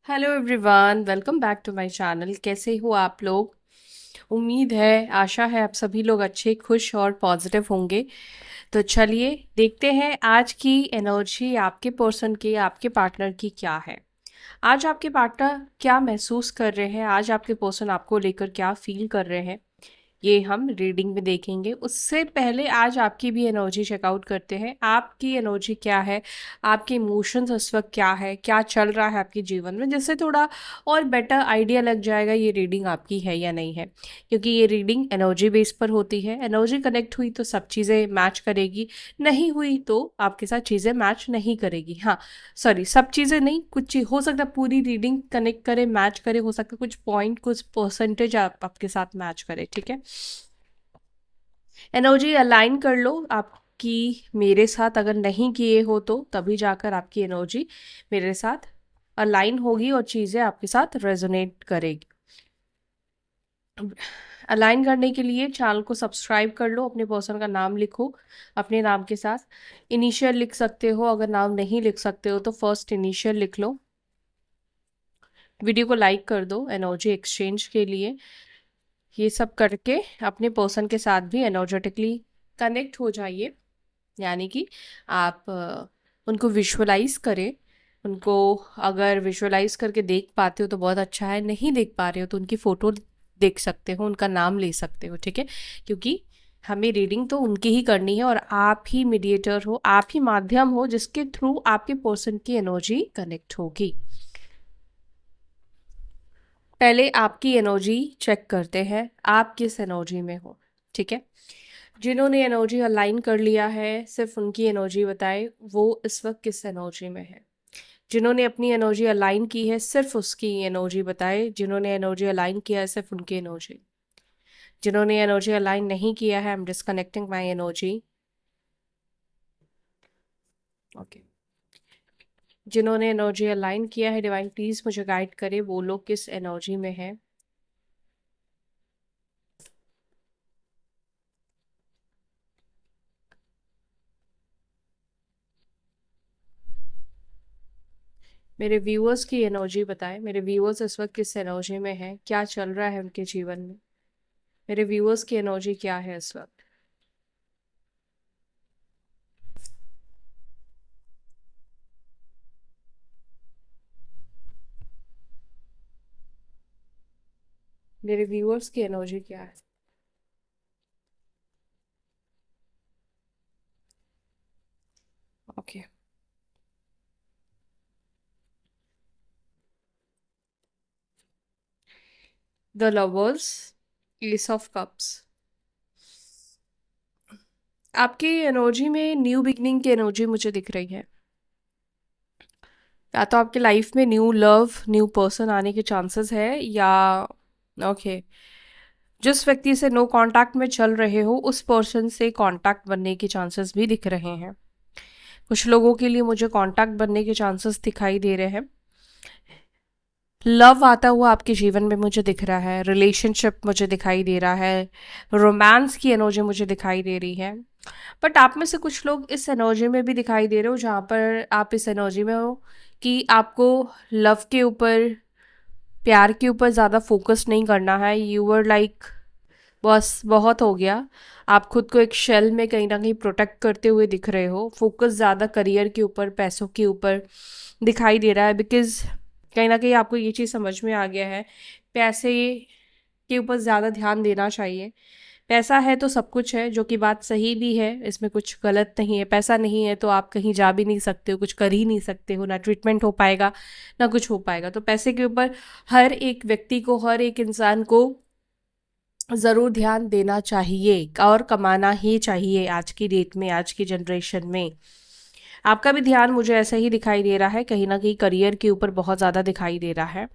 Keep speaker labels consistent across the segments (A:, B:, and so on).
A: Hello everyone, welcome back to my channel. कैसे हो आप लोग? उम्मीद है, आशा है आप सभी लोग अच्छे, खुश और पॉजिटिव होंगे। तो चलिए देखते हैं आज की एनर्जी आपके पर्सन की, आपके पार्टनर की क्या है। आज आपके पार्टनर क्या महसूस कर रहे हैं, आज आपके पर्सन आपको लेकर क्या फील कर रहे हैं, ये हम रीडिंग में देखेंगे। उससे पहले आज आपकी भी एनर्जी चेकआउट करते हैं। आपकी एनर्जी क्या है, आपके इमोशंस इस वक्त क्या है, क्या चल रहा है आपके जीवन में, जिससे थोड़ा और बेटर आइडिया लग जाएगा ये रीडिंग आपकी है या नहीं है। क्योंकि ये रीडिंग एनर्जी बेस पर होती है। एनर्जी कनेक्ट हुई तो सब चीज़ें मैच करेगी, नहीं हुई तो आपके साथ चीज़ें मैच नहीं करेगी। हाँ, सॉरी, सब चीज़ें नहीं, कुछ चीज़ हो सकता है पूरी रीडिंग कनेक्ट करे, मैच करे, हो सकता है कुछ पॉइंट, कुछ परसेंटेज आपके साथ मैच करे। ठीक है, एनर्जी अलाइन कर लो आपकी मेरे साथ। अगर नहीं किए हो तो तभी जाकर आपकी एनर्जी मेरे साथ अलाइन होगी और चीज़ें आपके साथ रेजोनेट करेगी। अलाइन करने के लिए चैनल को सब्सक्राइब कर लो, अपने पर्सन का नाम लिखो अपने नाम के साथ। इनिशियल लिख सकते हो, अगर नाम नहीं लिख सकते हो तो फर्स्ट इनिशियल लिख लो। वीडियो को लाइक कर दो एनर्जी एक्सचेंज के लिए। ये सब करके अपने पर्सन के साथ भी एनर्जेटिकली कनेक्ट हो जाइए। यानी कि आप उनको विजुअलाइज करें। उनको अगर विजुअलाइज करके देख पाते हो तो बहुत अच्छा है, नहीं देख पा रहे हो तो उनकी फ़ोटो देख सकते हो, उनका नाम ले सकते हो। ठीक है, क्योंकि हमें रीडिंग तो उनकी ही करनी है और आप ही मीडिएटर हो, आप ही माध्यम हो जिसके थ्रू आपके पर्सन की एनर्जी कनेक्ट होगी। पहले आपकी एनर्जी चेक करते हैं, आप किस एनर्जी में हो। ठीक है, जिन्होंने एनर्जी अलाइन कर लिया है सिर्फ उनकी एनर्जी बताए वो इस वक्त किस एनर्जी में है। जिन्होंने अपनी एनर्जी अलाइन की है सिर्फ उसकी एनर्जी बताए। जिन्होंने एनर्जी अलाइन किया है सिर्फ उनकी एनर्जी। जिन्होंने एनर्जी अलाइन नहीं किया है, I am disconnecting my energy. Okay, जिन्होंने एनर्जी अलाइन किया है, डिवाइन प्लीज मुझे गाइड करे वो लोग किस एनर्जी में है। मेरे व्यूअर्स की एनर्जी बताएं, मेरे व्यूअर्स इस वक्त किस एनर्जी में है, क्या चल रहा है उनके जीवन में। मेरे व्यूअर्स की एनर्जी क्या है इस वक्त। मेरे व्यूअर्स की एनर्जी क्या है। Okay, the lovers, S of cups. आपकी एनर्जी में न्यू बिगनिंग की एनर्जी मुझे दिख रही है। या तो आपके लाइफ में न्यू लव, न्यू पर्सन आने के चांसेस है, या ओके, जिस व्यक्ति से नो कांटेक्ट में चल रहे हो उस पर्सन से कांटेक्ट बनने के चांसेस भी दिख रहे हैं। कुछ लोगों के लिए मुझे कांटेक्ट बनने के चांसेस दिखाई दे रहे हैं। लव आता हुआ आपके जीवन में मुझे दिख रहा है, रिलेशनशिप मुझे दिखाई दे रहा है, रोमांस की एनर्जी मुझे दिखाई दे रही है। बट आप में से कुछ लोग इस एनर्जी में भी दिखाई दे रहे हो जहाँ पर आप इस एनर्जी में हो कि आपको लव के ऊपर, प्यार के ऊपर ज़्यादा फोकस नहीं करना है। यू आर लाइक बस बहुत हो गया। आप खुद को एक शेल में कहीं ना कहीं प्रोटेक्ट करते हुए दिख रहे हो। फोकस ज़्यादा करियर के ऊपर, पैसों के ऊपर दिखाई दे रहा है। बिकॉज कहीं ना कहीं आपको ये चीज़ समझ में आ गया है, पैसे के ऊपर ज़्यादा ध्यान देना चाहिए। पैसा है तो सब कुछ है, जो कि बात सही भी है, इसमें कुछ गलत नहीं है। पैसा नहीं है तो आप कहीं जा भी नहीं सकते हो, कुछ कर ही नहीं सकते हो, ना ट्रीटमेंट हो पाएगा ना कुछ हो पाएगा। तो पैसे के ऊपर हर एक व्यक्ति को, हर एक इंसान को ज़रूर ध्यान देना चाहिए और कमाना ही चाहिए आज की डेट में, आज की जनरेशन में। आपका भी ध्यान मुझे ऐसा ही दिखाई दे रहा है, कहीं ना कहीं करियर के ऊपर बहुत ज़्यादा दिखाई दे रहा है।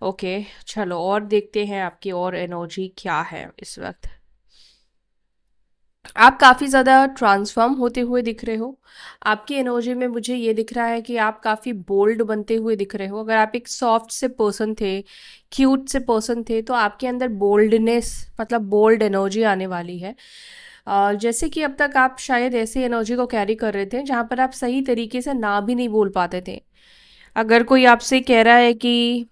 A: ओके, चलो और देखते हैं आपकी और एनर्जी क्या है इस वक्त। आप काफ़ी ज़्यादा ट्रांसफॉर्म होते हुए दिख रहे हो। आपकी एनर्जी में मुझे ये दिख रहा है कि आप काफ़ी बोल्ड बनते हुए दिख रहे हो। अगर आप एक सॉफ्ट से पर्सन थे, क्यूट से पर्सन थे, तो आपके अंदर बोल्डनेस, मतलब बोल्ड एनर्जी आने वाली है। जैसे कि अब तक आप शायद ऐसी एनर्जी को कैरी कर रहे थे जहाँ पर आप सही तरीके से ना भी नहीं बोल पाते थे। अगर कोई आपसे कह रहा है कि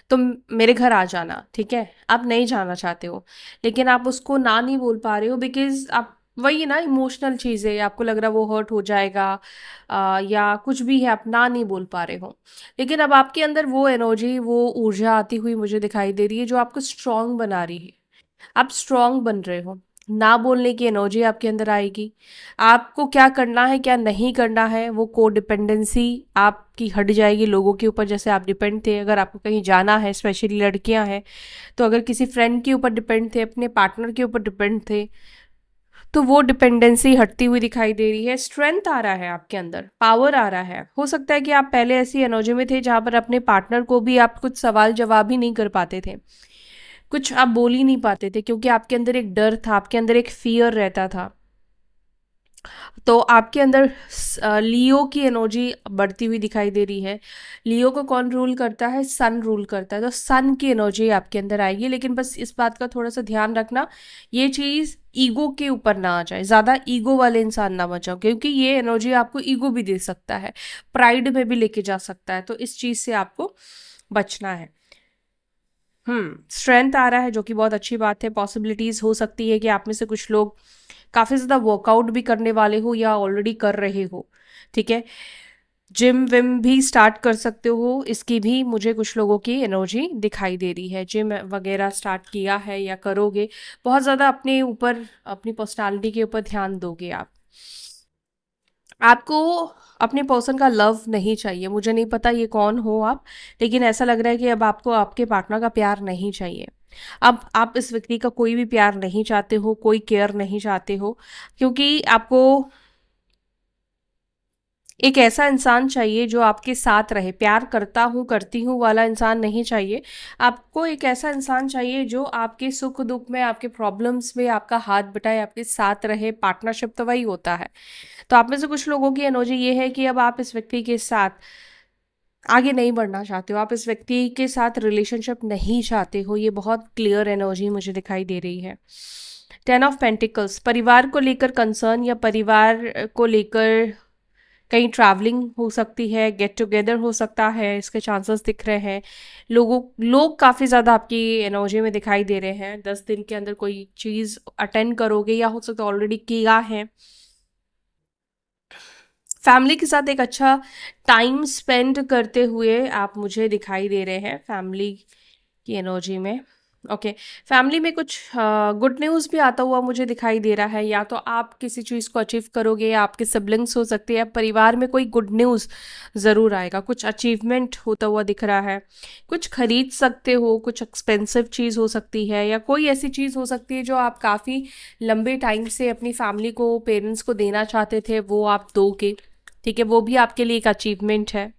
A: तुम मेरे घर आ जाना, ठीक है, आप नहीं जाना चाहते हो, लेकिन आप उसको ना नहीं बोल पा रहे हो बिकॉज आप वही ना इमोशनल चीज़ है, आपको लग रहा है वो हर्ट हो जाएगा, या कुछ भी है, आप ना नहीं बोल पा रहे हो। लेकिन अब आपके अंदर वो एनर्जी, वो ऊर्जा आती हुई मुझे दिखाई दे रही है जो आपको स्ट्रांग बना रही है। आप स्ट्रांग बन रहे हो। ना बोलने की एनर्जी आपके अंदर आएगी। आपको क्या करना है क्या नहीं करना है, वो को डिपेंडेंसी आपकी हट जाएगी लोगों के ऊपर। जैसे आप डिपेंड थे, अगर आपको कहीं जाना है, स्पेशली लड़कियां हैं, तो अगर किसी फ्रेंड के ऊपर डिपेंड थे, अपने पार्टनर के ऊपर डिपेंड थे, तो वो डिपेंडेंसी हटती हुई दिखाई दे रही है। स्ट्रेंथ आ रहा है आपके अंदर, पावर आ रहा है। हो सकता है कि आप पहले ऐसी एनर्जी में थे जहां पर अपने पार्टनर को भी आप कुछ सवाल जवाब ही नहीं कर पाते थे, कुछ आप बोल ही नहीं पाते थे, क्योंकि आपके अंदर एक डर था, आपके अंदर एक फियर रहता था। तो आपके अंदर लियो की एनर्जी बढ़ती हुई दिखाई दे रही है। लियो को कौन रूल करता है? सन रूल करता है। तो सन की एनर्जी आपके अंदर आएगी, लेकिन बस इस बात का थोड़ा सा ध्यान रखना, ये चीज़ ईगो के ऊपर ना आ जाए, ज़्यादा ईगो वाले इंसान ना बन जाओ, क्योंकि ये एनर्जी आपको ईगो भी दे सकता है, प्राइड में भी लेके जा सकता है। तो इस चीज़ से आपको बचना है। स्ट्रेंथ आ रहा है, जो कि बहुत अच्छी बात है। पॉसिबिलिटीज हो सकती है कि आप में से कुछ लोग काफ़ी ज़्यादा वर्कआउट भी करने वाले हो या ऑलरेडी कर रहे हो, ठीक है। जिम विम भी स्टार्ट कर सकते हो, इसकी भी मुझे कुछ लोगों की एनर्जी दिखाई दे रही है। जिम वगैरह स्टार्ट किया है या करोगे, बहुत ज़्यादा अपने ऊपर, अपनी पर्सनालिटी के ऊपर ध्यान दोगे आप। आपको अपने पर्सन का लव नहीं चाहिए। मुझे नहीं पता ये कौन हो आप, लेकिन ऐसा लग रहा है कि अब आपको आपके पार्टनर का प्यार नहीं चाहिए। अब आप इस व्यक्ति का कोई भी प्यार नहीं चाहते हो, कोई केयर नहीं चाहते हो, क्योंकि आपको एक ऐसा इंसान चाहिए जो आपके साथ रहे। प्यार करता हूँ करती हूँ वाला इंसान नहीं चाहिए। आपको एक ऐसा इंसान चाहिए जो आपके सुख दुख में, आपके प्रॉब्लम्स में आपका हाथ बटाए, आपके साथ रहे। पार्टनरशिप तो वही होता है। तो आप में से कुछ लोगों की एनर्जी ये है कि अब आप इस व्यक्ति के साथ आगे नहीं बढ़ना चाहते हो, आप इस व्यक्ति के साथ रिलेशनशिप नहीं चाहते हो। ये बहुत क्लियर एनर्जी मुझे दिखाई दे रही है। 10 ऑफ पेंटिकल्स, परिवार को लेकर कंसर्न या परिवार को लेकर कहीं ट्रैवलिंग हो सकती है, गेट टुगेदर हो सकता है, इसके चांसेस दिख रहे हैं। लोग काफ़ी ज़्यादा आपकी एनर्जी में दिखाई दे रहे हैं। 10 दिन के अंदर कोई चीज़ अटेंड करोगे, या हो सकता है ऑलरेडी किया है। फैमिली के साथ एक अच्छा टाइम स्पेंड करते हुए आप मुझे दिखाई दे रहे हैं फैमिली की एनर्जी में। ओके, फैमिली में कुछ गुड न्यूज़ भी आता हुआ मुझे दिखाई दे रहा है। या तो आप किसी चीज़ को अचीव करोगे, या आपके सिबलिंग्स हो सकते हैं, परिवार में कोई गुड न्यूज़ ज़रूर आएगा, कुछ अचीवमेंट होता हुआ दिख रहा है। कुछ खरीद सकते हो, कुछ एक्सपेंसिव चीज़ हो सकती है, या कोई ऐसी चीज़ हो सकती है जो आप काफ़ी लंबे टाइम से अपनी फैमिली को, पेरेंट्स को देना चाहते थे, वो आप दोगे, ठीक है। वो भी आपके लिए एक अचीवमेंट है।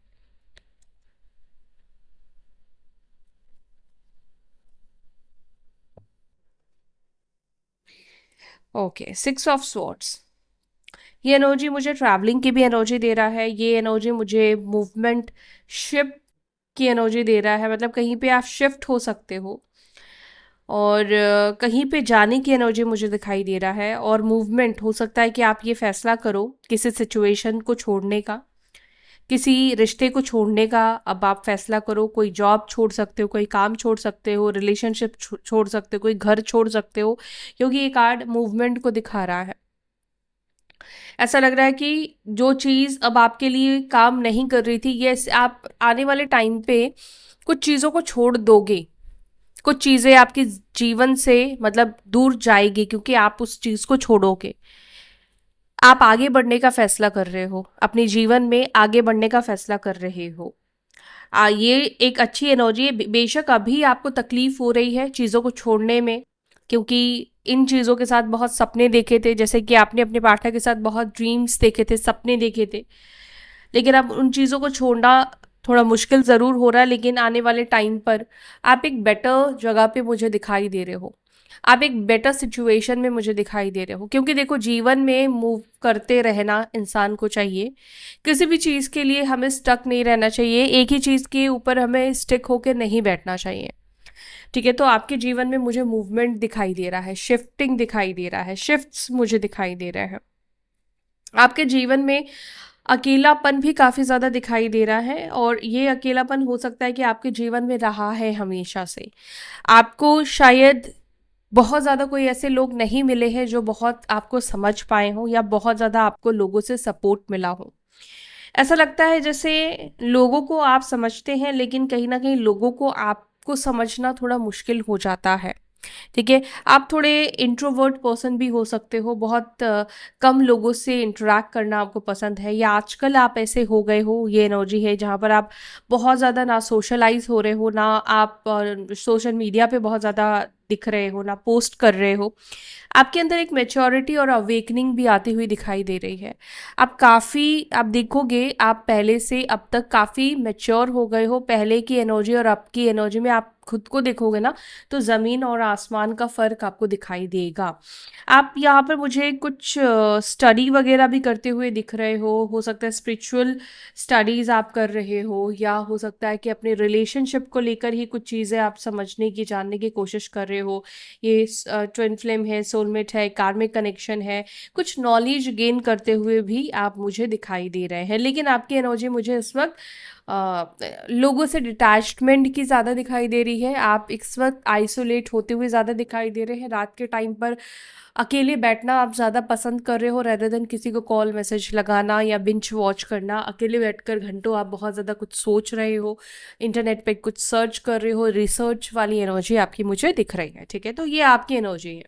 A: ओके, 6 ऑफ स्वॉर्ड्स, ये एनर्जी मुझे ट्रैवलिंग की भी एनर्जी दे रहा है। ये एनर्जी मुझे मूवमेंट, शिप की एनर्जी दे रहा है। मतलब कहीं पे आप शिफ्ट हो सकते हो, और कहीं पे जाने की एनर्जी मुझे दिखाई दे रहा है। और मूवमेंट हो सकता है कि आप ये फैसला करो किसी सिचुएशन को छोड़ने का, किसी रिश्ते को छोड़ने का। अब आप फैसला करो, कोई जॉब छोड़ सकते हो, कोई काम छोड़ सकते हो, रिलेशनशिप छोड़ सकते हो, कोई घर छोड़ सकते हो, क्योंकि ये कार्ड मूवमेंट को दिखा रहा है। ऐसा लग रहा है कि जो चीज़ अब आपके लिए काम नहीं कर रही थी, ये आप आने वाले टाइम पे कुछ चीज़ों को छोड़ दोगे। कुछ चीज़ें आपके जीवन से मतलब दूर जाएगी, क्योंकि आप उस चीज़ को छोड़ोगे। आप आगे बढ़ने का फैसला कर रहे हो, अपने जीवन में आगे बढ़ने का फैसला कर रहे हो। ये एक अच्छी एनर्जी है। बेशक अभी आपको तकलीफ हो रही है चीज़ों को छोड़ने में, क्योंकि इन चीज़ों के साथ बहुत सपने देखे थे, जैसे कि आपने अपने पार्टनर के साथ बहुत ड्रीम्स देखे थे, सपने देखे थे। लेकिन अब उन चीज़ों को छोड़ना थोड़ा मुश्किल ज़रूर हो रहा है, लेकिन आने वाले टाइम पर आप एक बेटर जगह पे मुझे दिखाई दे रहे हो। आप एक बेटर सिचुएशन में मुझे दिखाई दे रहे हो, क्योंकि देखो जीवन में मूव करते रहना इंसान को चाहिए। किसी भी चीज़ के लिए हमें स्टक नहीं रहना चाहिए, एक ही चीज़ के ऊपर हमें स्टिक होकर नहीं बैठना चाहिए, ठीक है। तो आपके जीवन में मुझे मूवमेंट दिखाई दे रहा है, शिफ्टिंग दिखाई दे रहा है, शिफ्ट्स मुझे दिखाई दे रहे हैं आपके जीवन में। अकेलापन भी काफ़ी ज़्यादा दिखाई दे रहा है, और ये अकेलापन हो सकता है कि आपके जीवन में रहा है हमेशा से। आपको शायद बहुत ज़्यादा कोई ऐसे लोग नहीं मिले हैं जो बहुत आपको समझ पाए हों, या बहुत ज़्यादा आपको लोगों से सपोर्ट मिला हो। ऐसा लगता है जैसे लोगों को आप समझते हैं, लेकिन कहीं न कहीं लोगों को आपको समझना थोड़ा मुश्किल हो जाता है। ठीक है? आप थोड़े इंट्रोवर्ट पर्सन भी हो सकते हो, बहुत कम लोगों से इंटरैक्ट करना आपको पसंद है, या आजकल आप ऐसे हो गए हो, ये एनर्जी है जहाँ पर आप बहुत ज़्यादा ना सोशलाइज़ हो रहे हो, ना आप सोशल मीडिया पे बहुत ज़्यादा दिख रहे हो, ना पोस्ट कर रहे हो। आपके अंदर एक मैच्योरिटी और अवेकनिंग भी आती हुई दिखाई दे रही है। आप देखोगे, आप पहले से अब तक काफ़ी मैच्योर हो गए हो। पहले की एनर्जी और अब की एनर्जी में आप खुद को देखोगे ना, तो ज़मीन और आसमान का फ़र्क आपको दिखाई देगा। आप यहाँ पर मुझे कुछ स्टडी वगैरह भी करते हुए दिख रहे हो सकता है स्पिरिचुअल स्टडीज़ आप कर रहे हो, या हो सकता है कि अपने रिलेशनशिप को लेकर ही कुछ चीज़ें आप समझने की, जानने की कोशिश कर रहे हो। ये ट्विन फ्लेम है, सोलमेट है, कार्मिक कनेक्शन है, कुछ नॉलेज गेन करते हुए भी आप मुझे दिखाई दे रहे हैं। लेकिन आपकी एनर्जी मुझे इस वक्त लोगों से डिटैचमेंट की ज़्यादा दिखाई दे रही है। आप इस वक्त आइसोलेट होते हुए ज़्यादा दिखाई दे रहे हैं। रात के टाइम पर अकेले बैठना आप ज़्यादा पसंद कर रहे हो, रेदर देन किसी को कॉल मैसेज लगाना या बिंज वॉच करना। अकेले बैठकर घंटों आप बहुत ज़्यादा कुछ सोच रहे हो, इंटरनेट पे कुछ सर्च कर रहे हो, रिसर्च वाली एनर्जी आपकी मुझे दिख रही है। ठीक है, तो ये आपकी एनर्जी है।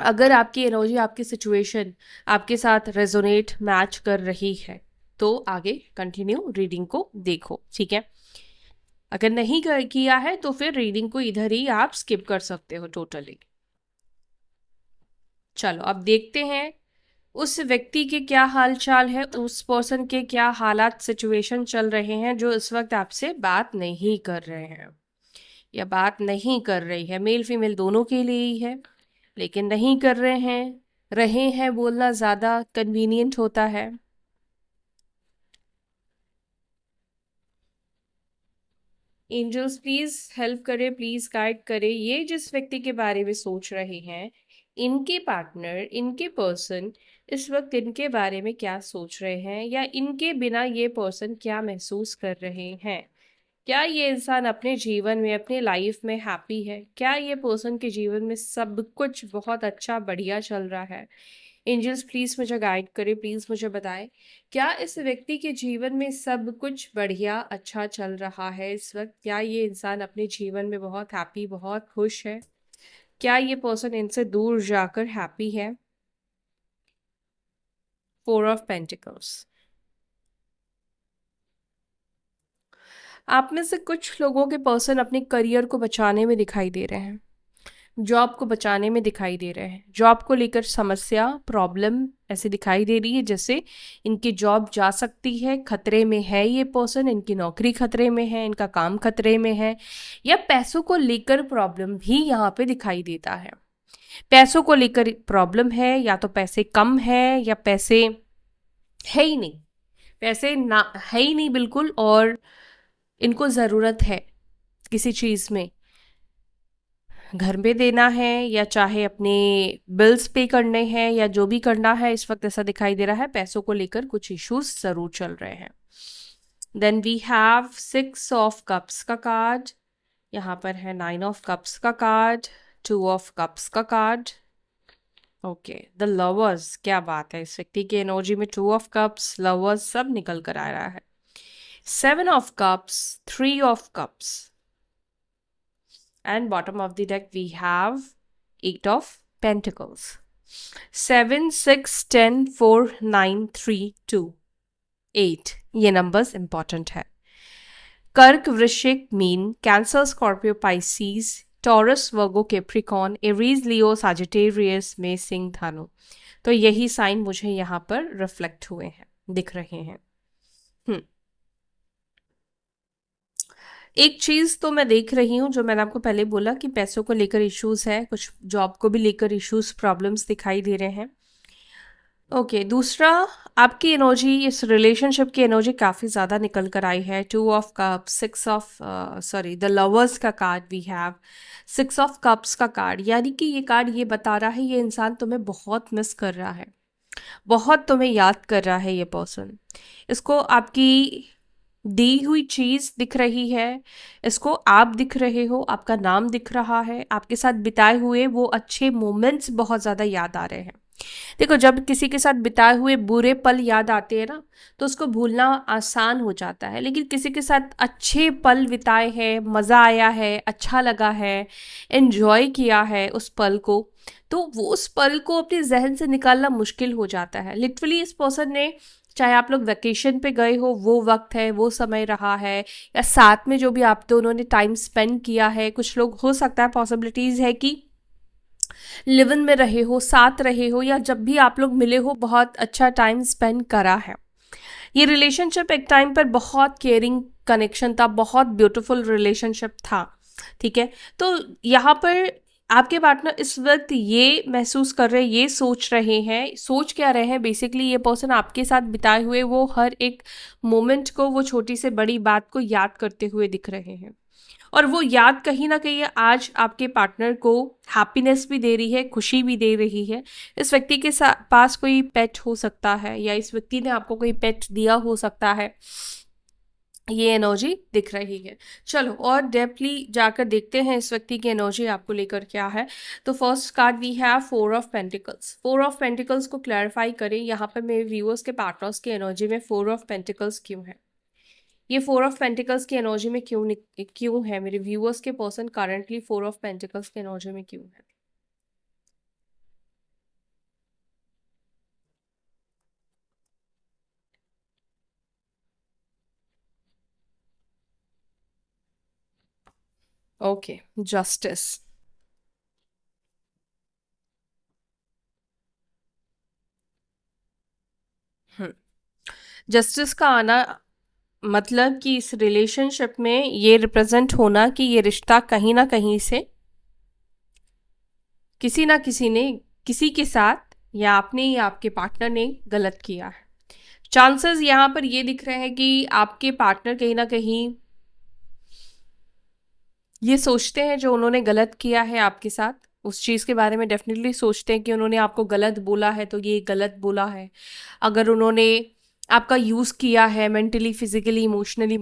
A: अगर आपकी एनर्जी, आपकी सिचुएशन आपके साथ रेजोनेट मैच कर रही है, तो आगे कंटिन्यू रीडिंग को देखो। ठीक है, अगर नहीं किया है तो फिर रीडिंग को इधर ही आप स्किप कर सकते हो टोटली। चलो अब देखते हैं उस व्यक्ति के क्या हाल चाल है, उस पर्सन के क्या हालात, सिचुएशन चल रहे हैं जो इस वक्त आपसे बात नहीं कर रहे हैं या बात नहीं कर रही है। मेल फीमेल दोनों के लिए ही है, लेकिन नहीं कर रहे हैं बोलना ज़्यादा कन्वीनियंट होता है। एंजल्स प्लीज हेल्प करें, प्लीज गाइड करें। ये जिस व्यक्ति के बारे में सोच रहे हैं, इनके पार्टनर, इनके पर्सन इस वक्त इनके बारे में क्या सोच रहे हैं, या इनके बिना ये पर्सन क्या महसूस कर रहे हैं। क्या ये इंसान अपने जीवन में, अपने लाइफ में हैप्पी है? क्या ये पर्सन के जीवन में सब कुछ बहुत अच्छा बढ़िया चल रहा है? एंजल्स प्लीज मुझे गाइड करें, प्लीज मुझे बताएं, क्या इस व्यक्ति के जीवन में सब कुछ बढ़िया अच्छा चल रहा है इस वक्त? क्या ये इंसान अपने जीवन में बहुत हैप्पी, बहुत खुश है? क्या ये पर्सन इनसे दूर जाकर हैप्पी है? 4 ऑफ पेंटिकल्स। आप में से कुछ लोगों के पर्सन अपने करियर को बचाने में दिखाई दे रहे हैं, जॉब को बचाने में दिखाई दे रहे हैं। जॉब को लेकर समस्या, प्रॉब्लम ऐसे दिखाई दे रही है जैसे इनकी जॉब जा सकती है, खतरे में है ये पर्सन, इनकी नौकरी खतरे में है, इनका काम खतरे में है, या पैसों को लेकर प्रॉब्लम भी यहाँ पे दिखाई देता है। पैसों को लेकर प्रॉब्लम है, या तो पैसे कम है या पैसे है ही नहीं, पैसे ना है ही नहीं बिल्कुल, और इनको ज़रूरत है किसी चीज़ में, घर में देना है या चाहे अपने बिल्स पे करने हैं, या जो भी करना है इस वक्त ऐसा दिखाई दे रहा है। पैसों को लेकर कुछ इश्यूज जरूर चल रहे हैं। Then we have 6 of cups का कार्ड, यहाँ पर है 9 ऑफ कप्स का कार्ड, 2 ऑफ कप्स का कार्ड। ओके, द लवर्स, क्या बात है, इस व्यक्ति की एनर्जी में 2 ऑफ कप्स, लवर्स सब निकल कर आ रहा है। 7 of cups, 3 of cups, and bottom of the deck we have 8 of Pentacles. 7, 6, 10, 4, 9, 3, 2, 8 ये नंबर्स इंपॉर्टेंट है। कर्क, वृश्चिक, मीन, cancer, scorpio, pisces, taurus, virgo, capricorn, aries, leo, sagittarius में सिंह, धनु। तो यही साइन मुझे यहाँ पर रिफ्लेक्ट हुए हैं, दिख रहे हैं। एक चीज़ तो मैं देख रही हूँ, जो मैंने आपको पहले बोला कि पैसों को लेकर इश्यूज है, कुछ जॉब को भी लेकर इश्यूज, प्रॉब्लम्स दिखाई दे रहे हैं। ओके, दूसरा, आपकी एनर्जी, इस रिलेशनशिप की एनर्जी काफ़ी ज़्यादा निकल कर आई है। 2 of cups, 6 of the lovers का card we have, 6 of cups का कार्ड, यानी कि ये कार्ड ये बता रहा है ये इंसान तुम्हें बहुत मिस कर रहा है। बहुत तुम्हें याद कर रहा है ये पर्सन। इसको आपकी दी हुई चीज दिख रही है, इसको आप दिख रहे हो, आपका नाम दिख रहा है, आपके साथ बिताए हुए वो अच्छे मोमेंट्स बहुत ज्यादा याद आ रहे हैं। देखो, जब किसी के साथ बिताए हुए बुरे पल याद आते हैं ना, तो उसको भूलना आसान हो जाता है, लेकिन किसी के साथ अच्छे पल बिताए हैं, मज़ा आया है, अच्छा लगा है, एन्जॉय किया है उस पल को, तो वो उस पल को अपने जहन से निकालना मुश्किल हो जाता है। लिटरली इस पर्सन ने, चाहे आप लोग वेकेशन पे गए हो, वो वक्त है, वो समय रहा है, या साथ में जो भी आप दोनों ने टाइम स्पेंड किया है, कुछ लोग हो सकता है पॉसिबिलिटीज़ है कि लिव इन में रहे हो, साथ रहे हो, या जब भी आप लोग मिले हो बहुत अच्छा टाइम स्पेंड करा है। ये रिलेशनशिप एक टाइम पर बहुत केयरिंग कनेक्शन था, बहुत ब्यूटीफुल रिलेशनशिप था, ठीक है। तो यहाँ पर आपके पार्टनर इस वक्त ये महसूस कर रहे हैं, ये सोच रहे हैं, सोच क्या रहे हैं बेसिकली, ये पर्सन आपके साथ बिताए हुए वो हर एक मोमेंट को, वो छोटी से बड़ी बात को याद करते हुए दिख रहे हैं। और वो याद कहीं ना कहीं आज आपके पार्टनर को हैप्पीनेस भी दे रही है, खुशी भी दे रही है। इस व्यक्ति के पास कोई पेट हो सकता है, या इस व्यक्ति ने आपको कोई पेट दिया हो सकता है, ये एनर्जी दिख रही है। चलो और डेप्थली जाकर देखते हैं इस व्यक्ति की एनर्जी आपको लेकर क्या है। तो first card we have 4 of pentacles. 4 of pentacles को क्लैरिफाई करें, यहाँ पर मेरे व्यूअर्स के पार्टनर्स की एनर्जी में 4 ऑफ पेंटिकल्स क्यों है, ये 4 ऑफ पेंटिकल्स की एनर्जी में क्यों है, मेरे व्यूअर्स के पर्सन करंटली 4 ऑफ पेंटिकल्स की एनर्जी में क्यों है। Okay, justice. हम्म, जस्टिस का आना मतलब कि इस रिलेशनशिप में ये रिप्रेजेंट होना कि ये रिश्ता कहीं ना कहीं से किसी ना किसी ने, किसी के साथ, या आपने या आपके पार्टनर ने गलत किया है। चांसेस यहाँ पर ये दिख रहे हैं कि आपके पार्टनर कहीं ना कहीं ये सोचते हैं जो उन्होंने गलत किया है आपके साथ, उस चीज़ के बारे में डेफिनेटली सोचते हैं कि उन्होंने आपको गलत बोला है तो ये गलत बोला है। अगर उन्होंने आपका यूज़ किया है मेंटली, फिजिकली, इमोशनली,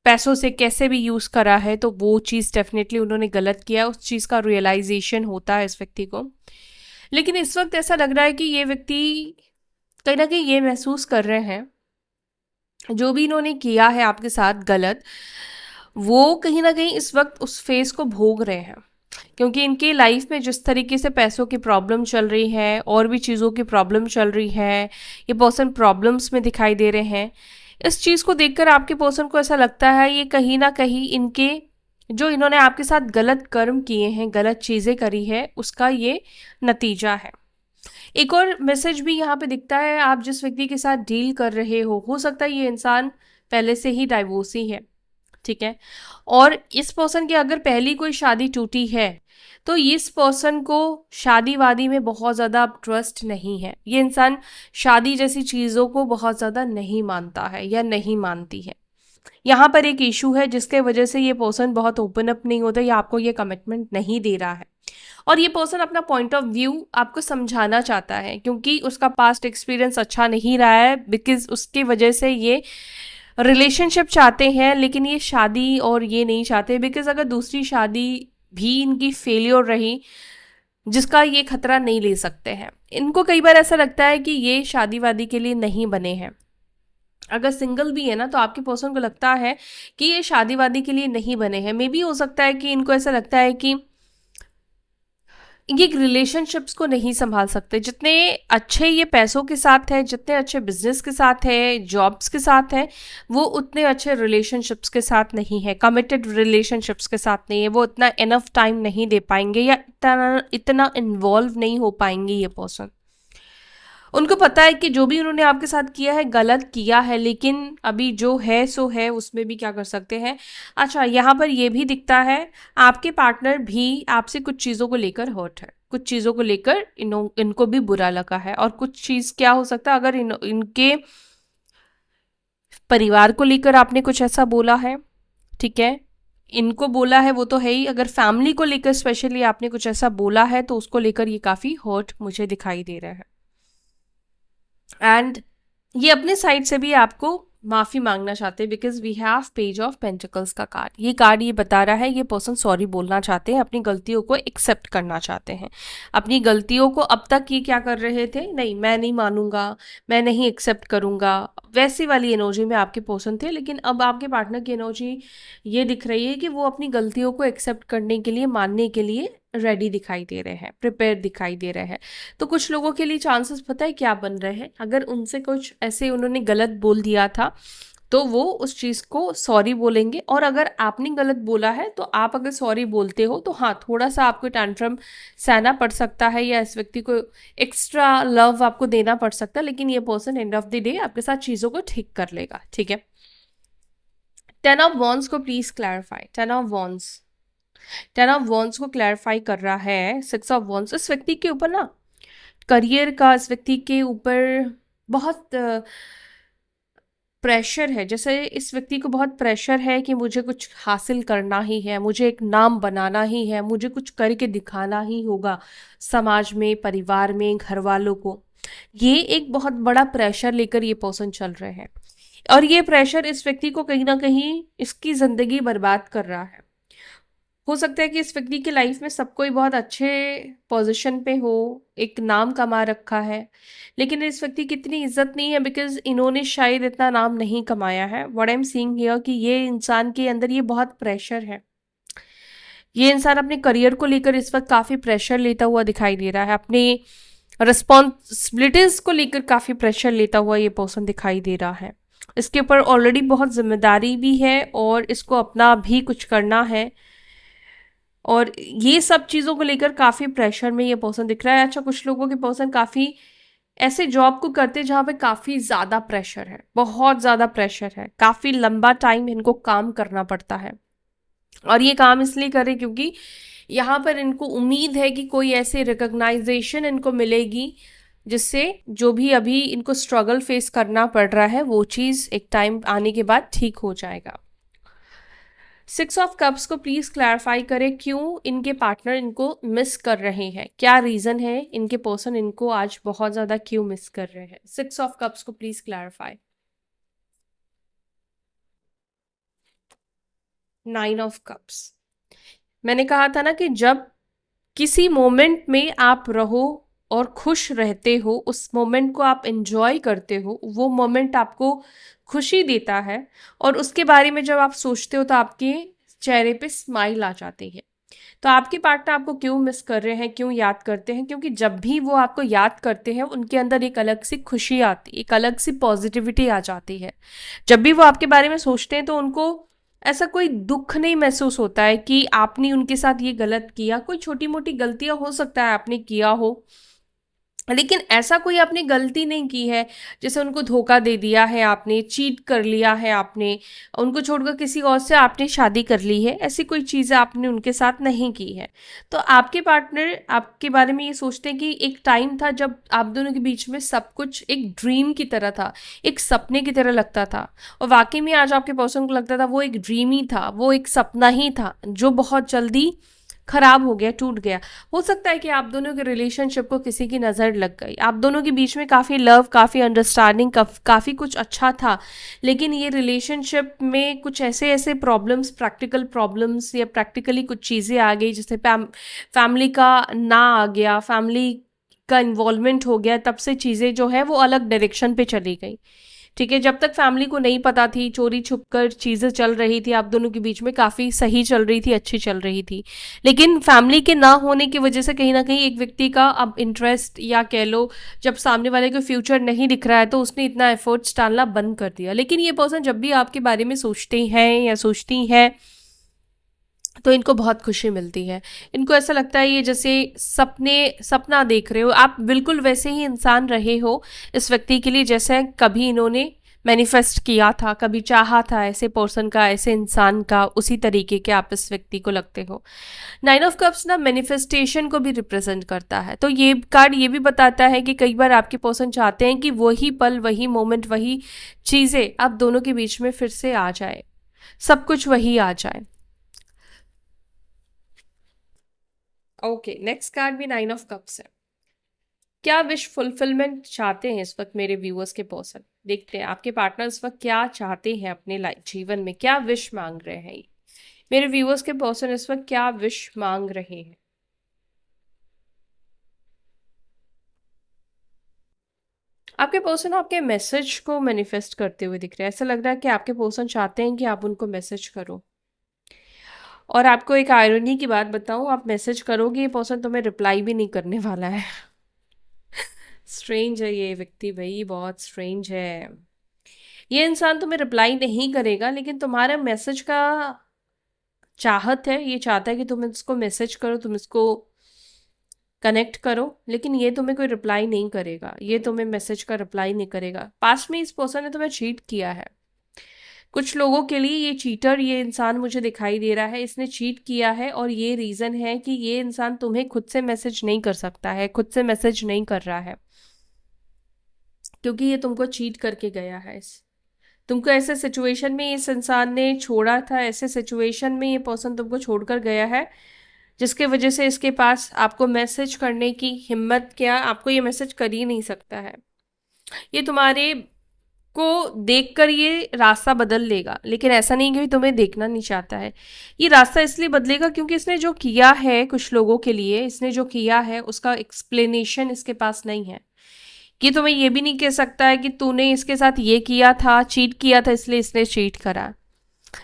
A: पैसों से कैसे भी यूज़ करा है, तो वो चीज़ डेफिनेटली उन्होंने गलत किया है, उस चीज़ का रियलाइजेशन होता है इस व्यक्ति को। लेकिन इस वक्त ऐसा लग रहा है कि ये व्यक्ति कहीं ना कहीं ये महसूस कर रहे हैं जो भी इन्होंने किया है आपके साथ गलत, वो कहीं ना कहीं इस वक्त उस फेज को भोग रहे हैं। क्योंकि इनके लाइफ में जिस तरीके से पैसों की प्रॉब्लम चल रही है और भी चीज़ों की प्रॉब्लम चल रही है, ये पर्सन प्रॉब्लम्स में दिखाई दे रहे हैं। इस चीज़ को देखकर आपके पर्सन को ऐसा लगता है ये कहीं ना कहीं इनके, जो इन्होंने आपके साथ गलत कर्म किए हैं, गलत चीज़ें करी है, उसका ये नतीजा है। एक और मैसेज भी यहाँ पे दिखता है, आप जिस व्यक्ति के साथ डील कर रहे हो सकता है ये इंसान पहले से ही डाइवोर्सी है, ठीक है। और इस पर्सन की अगर पहली कोई शादी टूटी है, तो इस पर्सन को शादी वादी में बहुत ज़्यादा ट्रस्ट नहीं है। ये इंसान शादी जैसी चीज़ों को बहुत ज़्यादा नहीं मानता है या नहीं मानती है। यहाँ पर एक इशू है जिसके वजह से ये पर्सन बहुत ओपन अप नहीं होता या आपको ये कमिटमेंट नहीं दे रहा है। और ये पर्सन अपना पॉइंट ऑफ व्यू आपको समझाना चाहता है, क्योंकि उसका पास्ट एक्सपीरियंस अच्छा नहीं रहा है, बिकॉज उसकी वजह से ये रिलेशनशिप चाहते हैं, लेकिन ये शादी और ये नहीं चाहते, बिकॉज अगर दूसरी शादी भी इनकी फेलियर रही जिसका ये खतरा नहीं ले सकते हैं। इनको कई बार ऐसा लगता है कि ये शादी वादी के लिए नहीं बने हैं। अगर सिंगल भी है ना, तो आपके पर्सन को लगता है कि ये शादी वादी के लिए नहीं बने हैं। मे बी हो सकता है कि इनको ऐसा लगता है कि ये रिलेशनशिप्स को नहीं संभाल सकते। जितने अच्छे ये पैसों के साथ है, जितने अच्छे बिजनेस के साथ है, जॉब्स के साथ है, वो उतने अच्छे रिलेशनशिप्स के साथ नहीं है, कमिटेड रिलेशनशिप्स के साथ नहीं है। वो इतना इनफ टाइम नहीं दे पाएंगे या इतना इतना इन्वॉल्व नहीं हो पाएंगे ये पर्सन। उनको पता है कि जो भी उन्होंने आपके साथ किया है गलत किया है, लेकिन अभी जो है सो है, उसमें भी क्या कर सकते हैं। अच्छा, यहाँ पर ये भी दिखता है आपके पार्टनर भी आपसे कुछ चीज़ों को लेकर हर्ट है, कुछ चीज़ों को लेकर इनको भी बुरा लगा है। और कुछ चीज़ क्या हो सकता है, अगर इनके परिवार को लेकर आपने कुछ ऐसा बोला है, ठीक है, इनको बोला है वो तो है ही, अगर फैमिली को लेकर स्पेशली आपने कुछ ऐसा बोला है तो उसको लेकर ये काफ़ी हर्ट मुझे दिखाई दे रहा है। एंड ये अपने साइड से भी आपको माफ़ी मांगना चाहते हैं, because we have page of pentacles का कार्ड। ये कार्ड ये बता रहा है ये पर्सन सॉरी बोलना चाहते हैं, अपनी गलतियों को एक्सेप्ट करना चाहते हैं। अपनी गलतियों को अब तक ये क्या कर रहे थे, नहीं मैं नहीं मानूंगा, मैं नहीं एक्सेप्ट करूंगा, वैसी वाली एनर्जी में आपके पर्सन थे। लेकिन अब आपके पार्टनर की एनर्जी ये दिख रही है कि वो अपनी गलतियों को एक्सेप्ट करने के लिए, मानने के लिए रेडी दिखाई दे रहे हैं, प्रिपेयर दिखाई दे रहे हैं। तो कुछ लोगों के लिए चांसेस पता है क्या बन रहे हैं, अगर उनसे कुछ ऐसे उन्होंने गलत बोल दिया था तो वो उस चीज़ को सॉरी बोलेंगे। और अगर आपने गलत बोला है तो आप अगर सॉरी बोलते हो तो हाँ, थोड़ा सा आपको टैंट्रम सहना पड़ सकता है या इस व्यक्ति को एक्स्ट्रा लव आपको देना पड़ सकता है, लेकिन ये person end of the day आपके साथ चीज़ों को ठीक कर लेगा। ठीक है, 10 ऑफ वॉन्ड्स को प्लीज क्लैरिफाई। 10 ऑफ वॉन्ड्स को क्लैरिफाई कर रहा है 6 ऑफ वॉन्ड्स। इस व्यक्ति के ऊपर ना करियर का, इस व्यक्ति के ऊपर बहुत प्रेशर है। जैसे इस व्यक्ति को बहुत प्रेशर है कि मुझे कुछ हासिल करना ही है, मुझे एक नाम बनाना ही है, मुझे कुछ करके दिखाना ही होगा समाज में, परिवार में, घर वालों को। ये एक बहुत बड़ा प्रेशर लेकर ये पर्सन चल रहे हैं, और ये प्रेशर इस व्यक्ति को कहीं ना कहीं इसकी ज़िंदगी बर्बाद कर रहा है। हो सकता है कि इस व्यक्ति की लाइफ में सब कोई बहुत अच्छे पोजीशन पे हो, एक नाम कमा रखा है, लेकिन इस व्यक्ति की इतनी इज्जत नहीं है, बिकॉज इन्होंने शायद इतना नाम नहीं कमाया है। What I am seeing here कि ये इंसान के अंदर ये बहुत प्रेशर है। ये इंसान अपने करियर को लेकर इस वक्त काफ़ी प्रेशर लेता हुआ दिखाई दे रहा है, अपने रिस्पॉन्सिबिलिटीज़ को लेकर काफ़ी प्रेशर लेता हुआ ये पर्सन दिखाई दे रहा है। इसके ऊपर ऑलरेडी बहुत जिम्मेदारी भी है और इसको अपना भी कुछ करना है, और ये सब चीज़ों को लेकर काफ़ी प्रेशर में ये पर्सन दिख रहा है। अच्छा, कुछ लोगों के पर्सन काफ़ी ऐसे जॉब को करते हैं जहाँ पे काफ़ी ज़्यादा प्रेशर है, बहुत ज़्यादा प्रेशर है, काफ़ी लंबा टाइम इनको काम करना पड़ता है। और ये काम इसलिए करें क्योंकि यहाँ पर इनको उम्मीद है कि कोई ऐसे रिकग्नाइजेशन इनको मिलेगी जिससे जो भी अभी इनको स्ट्रगल फेस करना पड़ रहा है वो चीज़ एक टाइम आने के बाद ठीक हो जाएगा। 6 ऑफ कप्स को प्लीज क्लैरिफाई करें, क्यों इनके पार्टनर इनको मिस कर रहे हैं, क्या रीजन है इनके पर्सन इनको आज बहुत ज्यादा क्यों मिस कर रहे हैं। 6 ऑफ कप्स को प्लीज क्लैरिफाई। 9 of cups. मैंने कहा था ना कि जब किसी मोमेंट में आप रहो और खुश रहते हो, उस मोमेंट को आप एंजॉय करते हो, वो मोमेंट आपको खुशी देता है, और उसके बारे में जब आप सोचते हो तो आपके चेहरे पे स्माइल आ जाती है। तो आपके पार्टनर आपको क्यों मिस कर रहे हैं, क्यों याद करते हैं, क्योंकि जब भी वो आपको याद करते हैं उनके अंदर एक अलग सी खुशी आती, एक अलग सी पॉजिटिविटी आ जाती है। जब भी वो आपके बारे में सोचते हैं तो उनको ऐसा कोई दुख नहीं महसूस होता है कि आपने उनके साथ ये गलत किया। कोई छोटी मोटी गलतियां हो सकता है आपने किया हो, लेकिन ऐसा कोई आपने गलती नहीं की है जैसे उनको धोखा दे दिया है आपने, चीट कर लिया है आपने, उनको छोड़कर किसी और से आपने शादी कर ली है, ऐसी कोई चीज़ें आपने उनके साथ नहीं की है। तो आपके पार्टनर आपके बारे में ये सोचते हैं कि एक टाइम था जब आप दोनों के बीच में सब कुछ एक ड्रीम की तरह था, एक सपने की तरह लगता था, और वाकई में आज आपके पर्सन को लगता था वो एक ड्रीम ही था, वो एक सपना ही था जो बहुत जल्दी खराब हो गया, टूट गया। हो सकता है कि आप दोनों के रिलेशनशिप को किसी की नज़र लग गई, आप दोनों के बीच में काफ़ी लव, काफ़ी अंडरस्टैंडिंग, काफ़ी कुछ अच्छा था, लेकिन ये रिलेशनशिप में कुछ ऐसे ऐसे प्रॉब्लम्स, प्रैक्टिकल प्रॉब्लम्स या प्रैक्टिकली कुछ चीज़ें आ गई, जैसे फैमिली का ना आ गया, फैमिली का इन्वॉल्वमेंट हो गया, तब से चीज़ें जो है वो अलग डायरेक्शन पे चली गई। ठीक है, जब तक फैमिली को नहीं पता थी, चोरी छुपकर चीज़ें चल रही थी, आप दोनों के बीच में काफ़ी सही चल रही थी, अच्छी चल रही थी। लेकिन फैमिली के ना होने की वजह से कहीं ना कहीं एक व्यक्ति का अब इंटरेस्ट, या कह लो जब सामने वाले को फ्यूचर नहीं दिख रहा है तो उसने इतना एफर्ट्स डालना बंद कर दिया। लेकिन ये पर्सन जब भी आपके बारे में सोचते हैं या सोचती हैं तो इनको बहुत खुशी मिलती है। इनको ऐसा लगता है ये जैसे सपना देख रहे हो, आप बिल्कुल वैसे ही इंसान रहे हो इस व्यक्ति के लिए जैसे कभी इन्होंने मैनिफेस्ट किया था, कभी चाहा था ऐसे पर्सन का, ऐसे इंसान का, उसी तरीके के आप इस व्यक्ति को लगते हो। 9 ऑफ कप्स ना मैनिफेस्टेशन को भी रिप्रेजेंट करता है। तो ये कार्ड ये भी बताता है कि कई बार आपके पर्सन चाहते हैं कि वही पल, वही मोमेंट, वही चीज़ें आप दोनों के बीच में फिर से आ जाए, सब कुछ वही आ जाए। ओके, नेक्स्ट कार्ड भी 9 ऑफ कप्स है। क्या विश फुलफिलमेंट चाहते हैं इस वक्त मेरे व्यूअर्स के पर्सन? देखते हैं आपके पार्टनर इस वक्त क्या चाहते हैं अपने लाइफ जीवन में, क्या विश मांग रहे हैं मेरे व्यूअर्स के पर्सन इस वक्त क्या विश मांग रहे हैं? आपके पर्सन आपके मैसेज को मैनिफेस्ट करते हुए दिख रहे हैं। ऐसा लग रहा है कि आपके पर्सन चाहते हैं कि आप उनको मैसेज करो। और आपको एक आयरनी की बात बताऊं, आप मैसेज करोगे ये पर्सन तुम्हें रिप्लाई भी नहीं करने वाला है। स्ट्रेंज है ये व्यक्ति भाई, बहुत स्ट्रेंज है। ये इंसान तुम्हें रिप्लाई नहीं करेगा, लेकिन तुम्हारे मैसेज का चाहत है, ये चाहता है कि तुम इसको मैसेज करो, तुम इसको कनेक्ट करो, लेकिन ये तुम्हें कोई रिप्लाई नहीं करेगा, ये तुम्हें मैसेज का रिप्लाई नहीं करेगा। पास्ट में इस पर्सन ने तुम्हें चीट किया है। कुछ लोगों के लिए ये चीटर, ये इंसान मुझे दिखाई दे रहा है, इसने चीट किया है और ये रीज़न है कि ये इंसान तुम्हें खुद से मैसेज नहीं कर सकता है, खुद से मैसेज नहीं कर रहा है, क्योंकि ये तुमको चीट करके गया है। तुमको ऐसे सिचुएशन में इस इंसान ने छोड़ा था, ऐसे सिचुएशन में ये पर्सन तुमको छोड़कर गया है, जिसके वजह से इसके पास आपको मैसेज करने की हिम्मत, क्या आपको ये मैसेज कर ही नहीं सकता है। ये तुम्हारे को देखकर ये रास्ता बदल लेगा, लेकिन ऐसा नहीं कि तुम्हें देखना नहीं चाहता है। ये रास्ता इसलिए बदलेगा क्योंकि इसने जो किया है कुछ लोगों के लिए, इसने जो किया है उसका एक्सप्लेनेशन इसके पास नहीं है। कि तुम्हें ये भी नहीं कह सकता है कि तूने इसके साथ ये किया था, चीट किया था, इसलिए इसने चीट करा।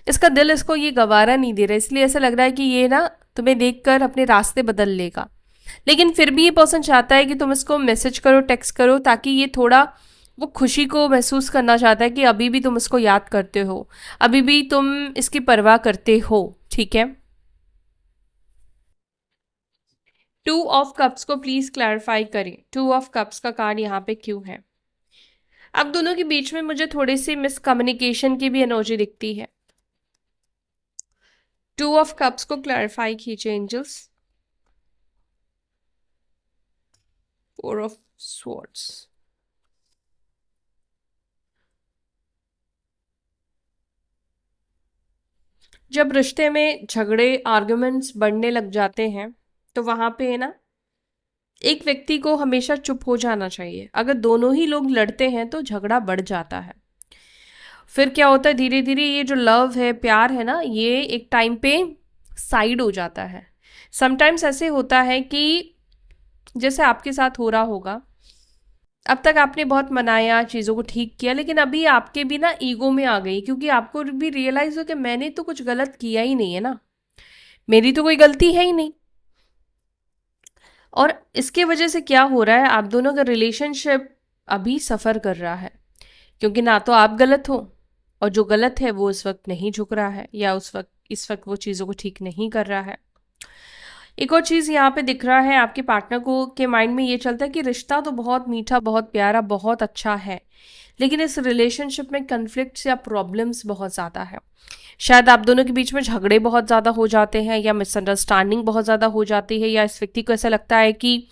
A: इसका दिल इसको ये गवारा नहीं दे रहा, इसलिए ऐसा लग रहा है कि ये ना तुम्हें देखकर अपने रास्ते बदल लेगा। लेकिन फिर भी ये पर्सन चाहता है कि तुम इसको मैसेज करो, टेक्स्ट करो, ताकि ये थोड़ा वो खुशी को महसूस करना चाहता है कि अभी भी तुम इसको याद करते हो, अभी भी तुम इसकी परवाह करते हो। ठीक है, 2 ऑफ कप्स को प्लीज क्लैरिफाई करें। 2 ऑफ कप्स का कार्ड यहाँ पे क्यों है? अब दोनों के बीच में मुझे थोड़ी सी मिसकम्युनिकेशन की भी एनर्जी दिखती है। 2 ऑफ कप्स को क्लैरिफाई कीजिए एंजल्स। 4 of swords. जब रिश्ते में झगड़े, आर्गुमेंट्स बढ़ने लग जाते हैं, तो वहां पे ना एक व्यक्ति को हमेशा चुप हो जाना चाहिए। अगर दोनों ही लोग लड़ते हैं तो झगड़ा बढ़ जाता है। फिर क्या होता है, धीरे धीरे ये जो लव है, प्यार है ना, ये एक टाइम पे साइड हो जाता है। समटाइम्स ऐसे होता है कि जैसे आपके साथ हो रहा होगा, अब तक आपने बहुत मनाया, चीज़ों को ठीक किया, लेकिन अभी आपके भी ना ईगो में आ गई, क्योंकि आपको भी रियलाइज हो कि मैंने तो कुछ गलत किया ही नहीं है ना, मेरी तो कोई गलती है ही नहीं। और इसके वजह से क्या हो रहा है, आप दोनों का रिलेशनशिप अभी सफ़र कर रहा है, क्योंकि ना तो आप गलत हो, और जो गलत है वो इस वक्त नहीं झुक रहा है, या इस वक्त वो चीज़ों को ठीक नहीं कर रहा है। एक और चीज़ यहाँ पे दिख रहा है, आपके पार्टनर को के माइंड में ये चलता है कि रिश्ता तो बहुत मीठा, बहुत प्यारा, बहुत अच्छा है, लेकिन इस रिलेशनशिप में कन्फ्लिक्ट्स या प्रॉब्लम्स बहुत ज़्यादा है। शायद आप दोनों के बीच में झगड़े बहुत ज़्यादा हो जाते हैं, या मिसअंडरस्टैंडिंग बहुत ज़्यादा हो जाती है, या इस व्यक्ति को ऐसा लगता है कि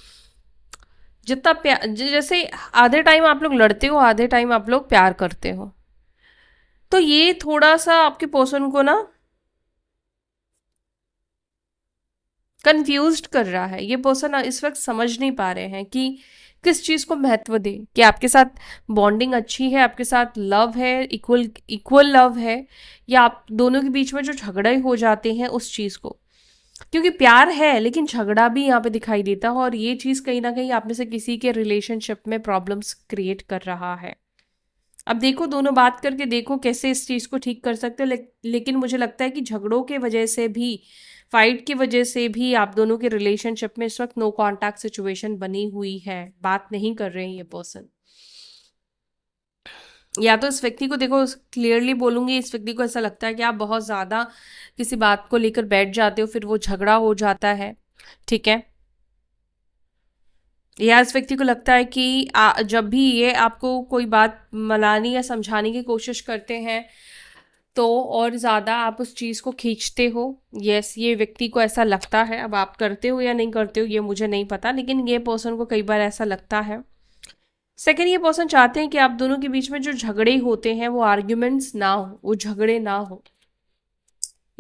A: जितना प्यार, जैसे आधे टाइम आप लोग लड़ते हो, आधे टाइम आप लोग प्यार करते हो। तो ये थोड़ा सा आपके पर्सन को ना कंफ्यूज्ड कर रहा है। ये पर्सन इस वक्त समझ नहीं पा रहे हैं कि किस चीज़ को महत्व दे, कि आपके साथ बॉन्डिंग अच्छी है, आपके साथ लव है, इक्वल इक्वल लव है, या आप दोनों के बीच में जो झगड़े हो जाते हैं उस चीज़ को। क्योंकि प्यार है लेकिन झगड़ा भी यहाँ पे दिखाई देता है, और ये चीज़ कहीं ना कहीं आप में से किसी के रिलेशनशिप में प्रॉब्लम्स क्रिएट कर रहा है। अब देखो, दोनों बात करके देखो कैसे इस चीज़ को ठीक कर सकते हो। लेकिन मुझे लगता है कि झगड़ों के वजह से भी, फाइट की वजह से भी आप दोनों के रिलेशनशिप में इस वक्त नो कांटेक्ट सिचुएशन बनी हुई है, बात नहीं कर रहे हैं ये पर्सन। या तो इस व्यक्ति को देखो, क्लियरली बोलूंगी, इस व्यक्ति को ऐसा लगता है कि आप बहुत ज़्यादा किसी बात को लेकर बैठ जाते हो, फिर वो झगड़ा हो जाता है। ठीक है, या इस व्यक्ति को लगता है कि जब भी ये आपको कोई बात मनाने या समझाने की कोशिश करते हैं, तो और ज़्यादा आप उस चीज़ को खींचते हो। यस, ये व्यक्ति को ऐसा लगता है। अब आप करते हो या नहीं करते हो ये मुझे नहीं पता, लेकिन ये पर्सन को कई बार ऐसा लगता है। सेकंड, ये पर्सन चाहते हैं कि आप दोनों के बीच में जो झगड़े होते हैं वो आर्ग्यूमेंट्स ना हो, वो झगड़े ना हो।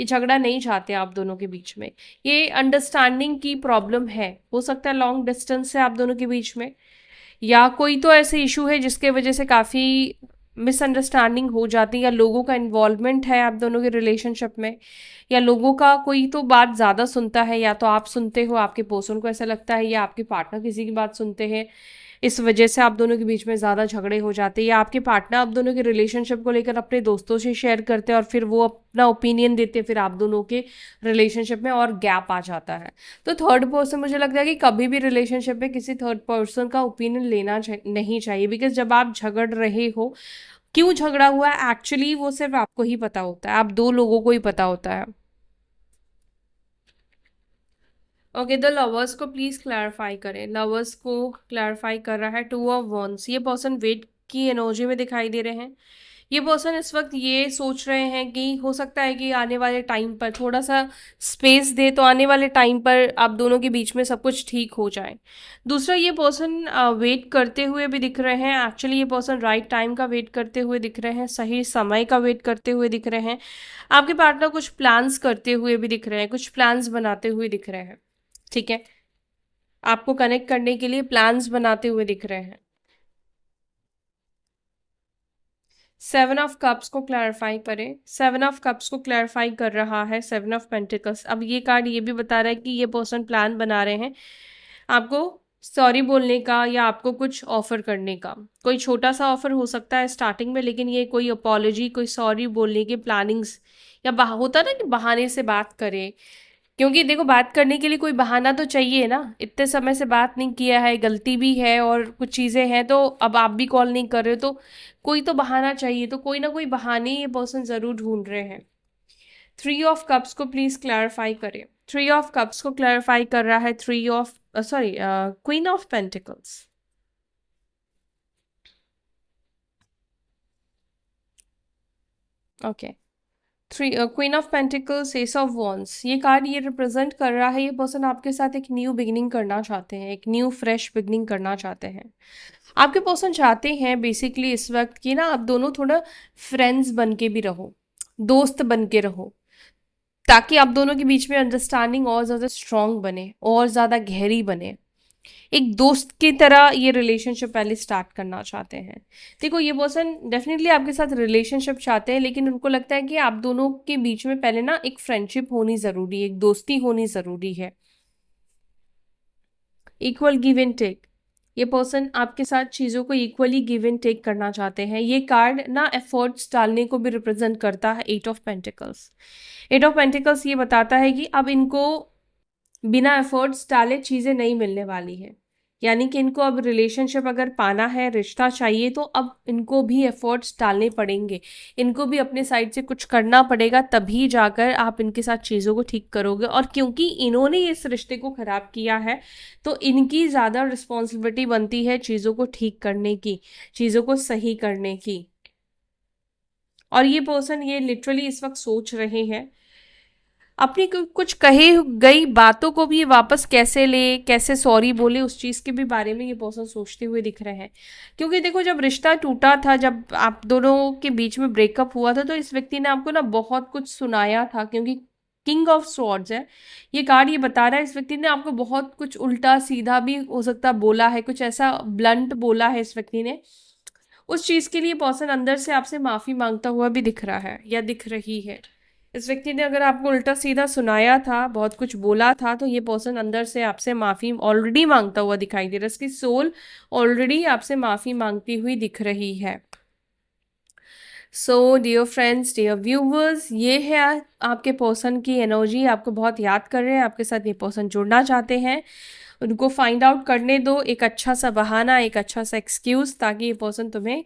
A: ये झगड़ा नहीं चाहते आप दोनों के बीच में, ये अंडरस्टैंडिंग की प्रॉब्लम है। हो सकता है लॉन्ग डिस्टेंस है आप दोनों के बीच में, या कोई तो ऐसे इशू है जिसके वजह से काफ़ी मिसअंडरस्टैंडिंग हो जाती है, या लोगों का इन्वॉल्वमेंट है आप दोनों के रिलेशनशिप में, या लोगों का कोई तो बात ज़्यादा सुनता है, या तो आप सुनते हो, आपके पर्सन को ऐसा लगता है, या आपके पार्टनर किसी की बात सुनते हैं, इस वजह से आप दोनों के बीच में ज़्यादा झगड़े हो जाते हैं, या आपके पार्टनर आप दोनों के रिलेशनशिप को लेकर अपने दोस्तों से शेयर करते हैं और फिर वो अपना ओपिनियन देते हैं, फिर आप दोनों के रिलेशनशिप में और गैप आ जाता है। तो थर्ड पर्सन, मुझे लगता है कि कभी भी रिलेशनशिप में किसी थर्ड पर्सन का ओपिनियन लेना नहीं चाहिए, बिकॉज जब आप झगड़ रहे हो, क्यों झगड़ा हुआ है एक्चुअली वो सिर्फ आपको ही पता होता है, आप दो लोगों को ही पता होता है। ओके, द लवर्स को प्लीज क्लैरिफाई करें। लवर्स को क्लैरिफाई कर रहा है टू ऑफ वॉन्स। ये पर्सन वेट की एनर्जी में दिखाई दे रहे हैं। ये पर्सन इस वक्त ये सोच रहे हैं कि हो सकता है कि आने वाले टाइम पर थोड़ा सा स्पेस दे तो आने वाले टाइम पर आप दोनों के बीच में सब कुछ ठीक हो जाए। दूसरा, ये पर्सन वेट करते हुए भी दिख रहे हैं। एक्चुअली ये पर्सन राइट टाइम का वेट करते हुए दिख रहे हैं, सही समय का वेट करते हुए दिख रहे हैं। आपके पार्टनर कुछ प्लान्स करते हुए भी दिख रहे हैं, कुछ प्लान्स बनाते हुए दिख रहे हैं, ठीक है, आपको कनेक्ट करने के लिए प्लान्स बनाते हुए दिख रहे हैं। सेवन ऑफ कप्स को क्लैरिफाई करें। सेवन ऑफ कप्स को क्लैरिफाई कर रहा है सेवन ऑफ पेंटिकल्स। अब ये कार्ड ये भी बता रहा है कि ये पर्सन प्लान बना रहे हैं आपको सॉरी बोलने का, या आपको कुछ ऑफर करने का। कोई छोटा सा ऑफर हो सकता है स्टार्टिंग में, लेकिन ये कोई अपॉलॉजी, कोई सॉरी बोलने की प्लानिंग्स, या होता है ना कि बहाने से बात करे, क्योंकि देखो बात करने के लिए कोई बहाना तो चाहिए ना। इतने समय से बात नहीं किया है, गलती भी है और कुछ चीज़ें हैं, तो अब आप भी कॉल नहीं कर रहे हो, तो कोई तो बहाना चाहिए, तो कोई ना कोई बहाने ये पर्सन ज़रूर ढूंढ रहे हैं। थ्री ऑफ कप्स को प्लीज़ क्लैरिफाई करें। थ्री ऑफ कप्स को क्लैरिफाई कर रहा है three of sorry queen of pentacles. Okay, three queen of pentacles, S of wands. ये कार्ड ये रिप्रेजेंट कर रहा है ये पर्सन आपके साथ एक न्यू बिगिनिंग करना चाहते हैं, एक न्यू फ्रेश बिगिनिंग करना चाहते हैं। आपके पर्सन चाहते हैं बेसिकली इस वक्त कि ना आप दोनों थोड़ा फ्रेंड्स बन के भी रहो, दोस्त बन के रहो, ताकि आप दोनों के बीच में अंडरस्टैंडिंग और ज़्यादा स्ट्रांग बने और ज़्यादा गहरी बने। एक दोस्त की तरह ये रिलेशनशिप पहले स्टार्ट करना चाहते हैं। देखो ये पर्सन डेफिनेटली आपके साथ रिलेशनशिप चाहते हैं, लेकिन उनको लगता है कि आप दोनों के बीच में पहले ना एक फ्रेंडशिप होनी ज़रूरी है, एक दोस्ती होनी ज़रूरी है, इक्वल गिव एंड टेक। ये पर्सन आपके साथ चीज़ों को इक्वली गिव एंड टेक करना चाहते हैं। ये कार्ड ना एफर्ट्स डालने को भी रिप्रेजेंट करता है, eight of pentacles. Eight of pentacles ये बताता है कि अब इनको बिना एफर्ट्स डाले चीज़ें नहीं मिलने वाली हैं, यानी कि इनको अब रिलेशनशिप अगर पाना है, रिश्ता चाहिए, तो अब इनको भी एफर्ट्स डालने पड़ेंगे, इनको भी अपने साइड से कुछ करना पड़ेगा, तभी जाकर आप इनके साथ चीज़ों को ठीक करोगे। और क्योंकि इन्होंने इस रिश्ते को ख़राब किया है, तो इनकी ज़्यादा रिस्पॉन्सिबिलिटी बनती है चीज़ों को ठीक करने की, चीज़ों को सही करने की। और ये पर्सन ये लिटरली इस वक्त सोच रहे हैं अपनी कुछ कही गई बातों को भी ये वापस कैसे ले, कैसे सॉरी बोले, उस चीज़ के भी बारे में ये पर्सन सोचते हुए दिख रहे हैं। क्योंकि देखो जब रिश्ता टूटा था, जब आप दोनों के बीच में ब्रेकअप हुआ था, तो इस व्यक्ति ने आपको ना बहुत कुछ सुनाया था, क्योंकि किंग ऑफ स्वॉर्ड्स है ये कार्ड। ये बता रहा है इस व्यक्ति ने आपको बहुत कुछ उल्टा सीधा भी हो सकता बोला है, कुछ ऐसा ब्लंट बोला है इस व्यक्ति ने। उस चीज़ के लिए पर्सन अंदर से आपसे माफ़ी मांगता हुआ भी दिख रहा है या दिख रही है। इस व्यक्ति ने अगर आपको उल्टा सीधा सुनाया था, बहुत कुछ बोला था, तो ये पर्सन अंदर से आपसे माफ़ी ऑलरेडी मांगता हुआ दिखाई दे रहा है। इसकी सोल ऑलरेडी आपसे माफ़ी मांगती हुई दिख रही है। So dear friends, dear viewers, ये है आपके पर्सन की एनर्जी। आपको बहुत याद कर रहे हैं, आपके साथ ये पर्सन जुड़ना चाहते हैं। उनको फाइंड आउट करने दो एक अच्छा सा बहाना, एक अच्छा सा एक्सक्यूज़, ताकि ये पर्सन तुम्हें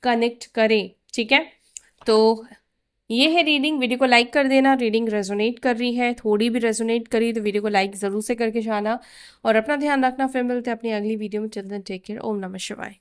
A: कनेक्ट करें, ठीक है। तो ये है रीडिंग। वीडियो को लाइक कर देना। रीडिंग रेजोनेट कर रही है, थोड़ी भी रेजोनेट करी तो वीडियो को लाइक ज़रूर से करके जाना, और अपना ध्यान रखना। फिर मिलते हैं अपनी अगली वीडियो में। Till then take care. ओम नमः शिवाय।